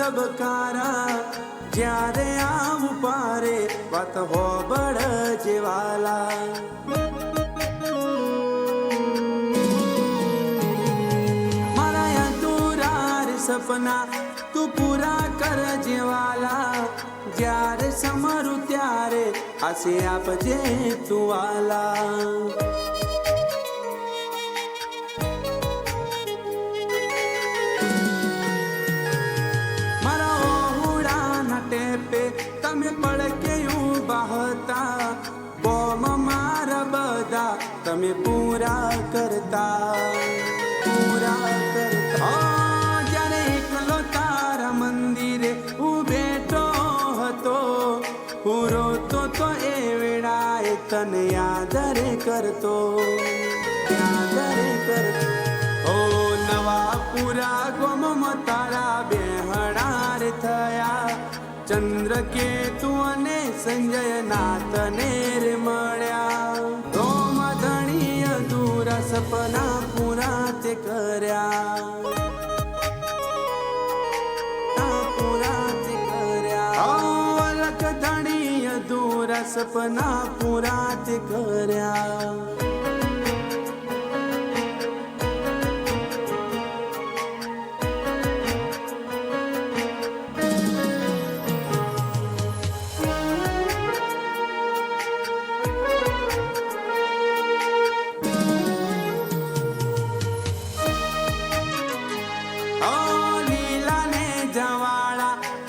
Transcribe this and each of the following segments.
ધબકારા જ્યારે આવું પારે વાત હોબળ જેવાલા મારા અધૂરા સપના તું પૂરા કર જેવાલા જ્યારે સમરું ત્યારે આશે આપજે તું વાલા તમે પડકે ઉભા હતા બોમ મારા બધા તમે પૂરા કરતા જ્યારે એકલો તારા મંદિરે હું બેઠો હતો હું રોતો તો એ વેળાએ તને યાદ રે કરતો ઓ નવા પૂરા ગોમમાં તારા બેહણાર થયા ચંદ્ર કેતુ અને સંજય નાથ ને રે મળ્યા રોમ ધણી અધૂરા સપના પૂરા તે કર્યા અલખ ધણી અધૂરા સપના પૂરા તે કર્યા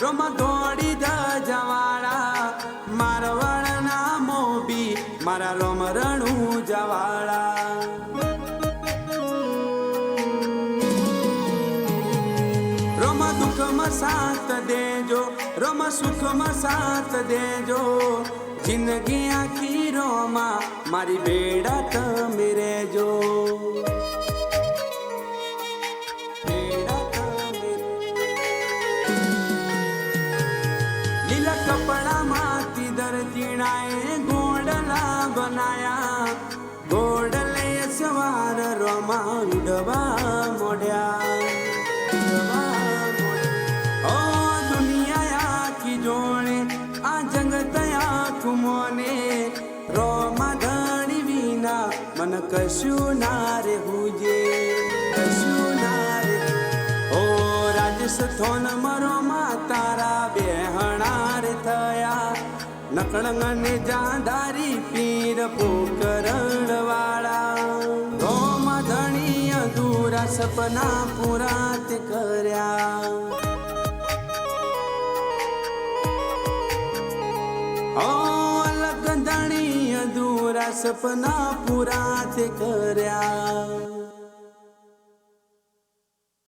રોમાં દોડી જવાળા મારવાળના મોબી મારા રોમ રણું જવાળા રોમાં દુઃખમાં સાથ દેજો રોમાં સુખમાં સાથ દેજો જિંદગી આખી રોમાં મારી બેડા તમે રહેજો કપડામાંથી દરજીણાએ ગોડલા બનાયા ગોડલે સવાર રોમાં ઉડવા મોડ્યા ઓ દુનિયા આખી જોડે આ જગત આખું મોને રોમાં ધણી વિના મન કશું ના રે હુજે કશું ના રે ઓ રાજેશ થોન મરોમાં તારા બેહણાર થયા નકળંગને જાધારી પીર પોકરણ વાળા રોમ ધણી અધૂરા સપના પૂરા તે કર્યા અલગ ધણી અધૂરા સપના પૂરા તે કર્યા